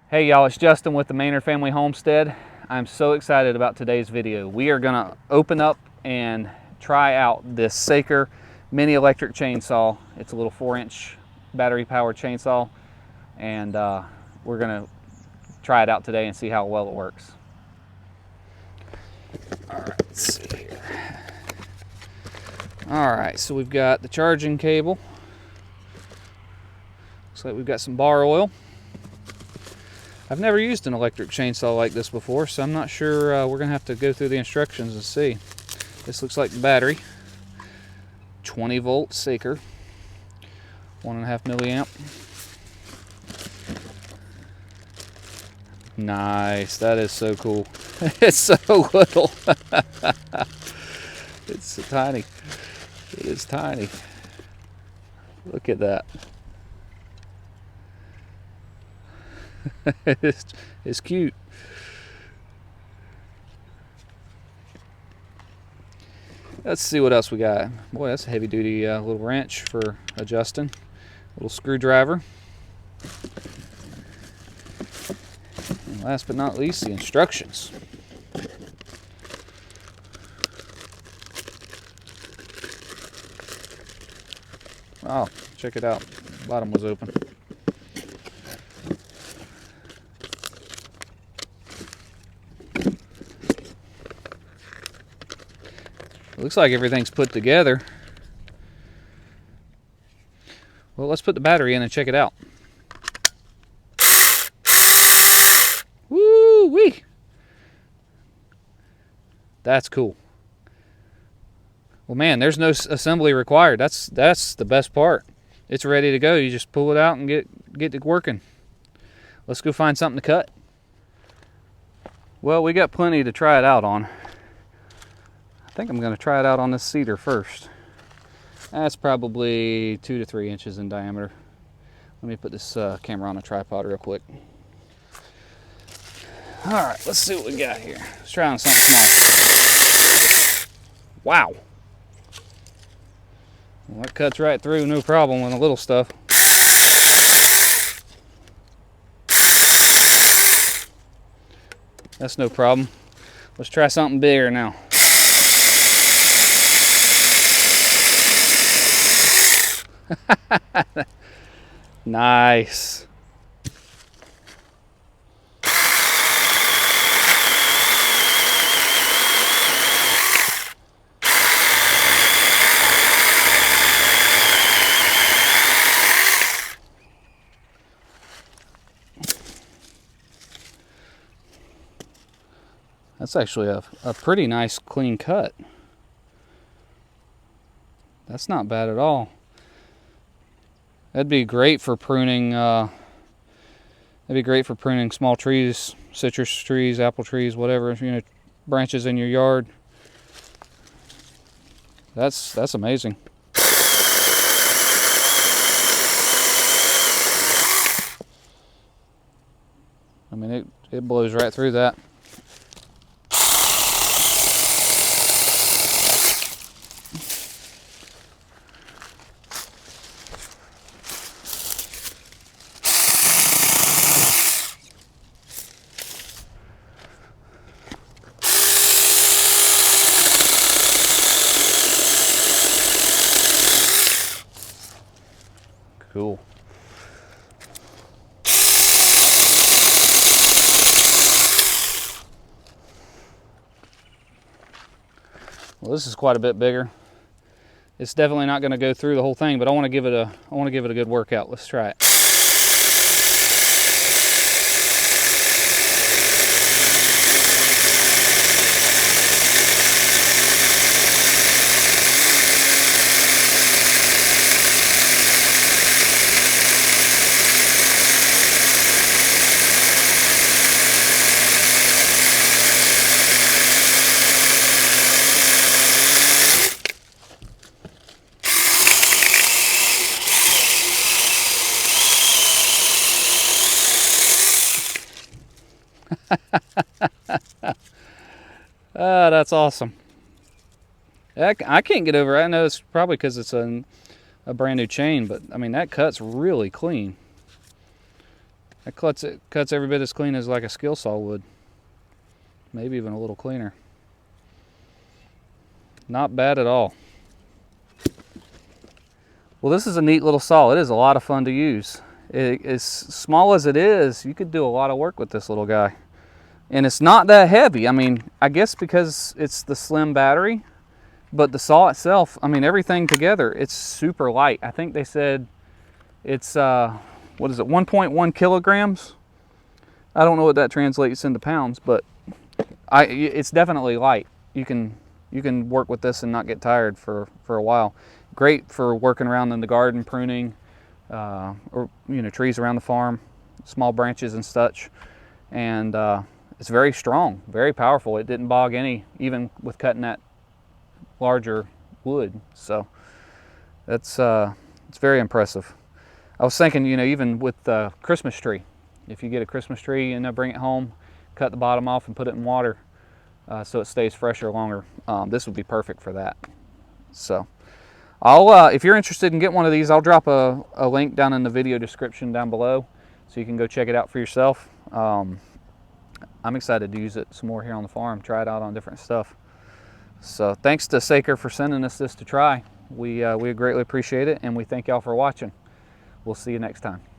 Hey y'all, it's Justin with the Maynard Family Homestead. I'm so excited about today's video. We are gonna open up and try out this Saker mini electric chainsaw. It's a little 4-inch battery powered chainsaw, and we're gonna try it out today and see how well it works. All right, let's see here. All right, so we've got the charging cable. Looks like we've got some bar oil. I've never used an electric chainsaw like this before, so I'm not sure. We're gonna have to go through the instructions and see. This looks like the battery. 20 volt Saker, 1.5 milliamp. Nice, that is so cool. It's so little. It's so tiny. It is tiny. Look at that. It's cute. Let's see what else we got. Boy, that's a heavy duty little wrench for adjusting. Little screwdriver. And last but not least, the instructions. Oh, check it out. The bottom was open. It looks like everything's put together. Well, let's put the battery in and check it out. Woo-wee! That's cool. Well, man, there's no assembly required. That's the best part. It's ready to go. You just pull it out and get to working. Let's go find something to cut. Well, we got plenty to try it out on. I think I'm going to try it out on this cedar first. That's probably 2 to 3 inches in diameter. Let me put this camera on a tripod real quick. All right, let's see what we got here. Let's try on something small. Wow. Well, that cuts right through, no problem with the little stuff. That's no problem. Let's try something bigger now. Nice. That's actually a pretty nice clean cut. That's not bad at all. That'd be great for pruning. That'd be great for pruning small trees, citrus trees, apple trees, whatever. Branches in your yard. That's amazing. I mean, it blows right through that. Cool. Well, this is quite a bit bigger. It's definitely not going to go through the whole thing, but I want to give it a good workout. Let's try it. That's awesome. I can't get over it. I know it's probably because it's a brand new chain, but I mean, that cut's really clean. That cuts every bit as clean as like a skill saw would. Maybe even a little cleaner. Not bad at all. Well, this is a neat little saw. It is a lot of fun to use. As small as it is, you could do a lot of work with this little guy. And it's not that heavy. I mean, I guess because it's the slim battery, but the saw itself, I mean, everything together, it's super light. I think they said it's, what is it, 1.1 kilograms? I don't know what that translates into pounds, but it's definitely light. You can work with this and not get tired for a while. Great for working around in the garden, pruning, or trees around the farm, small branches and such. And it's very strong, very powerful. It didn't bog any, even with cutting that larger wood. So that's it's very impressive. I was thinking, even with the Christmas tree, if you get a Christmas tree and bring it home, cut the bottom off and put it in water so it stays fresher longer. This would be perfect for that. So if you're interested in getting one of these, I'll drop a link down in the video description down below so you can go check it out for yourself. I'm excited to use it some more here on the farm, try it out on different stuff. So thanks to Saker for sending us this to try. We greatly appreciate it, and we thank y'all for watching. We'll see you next time.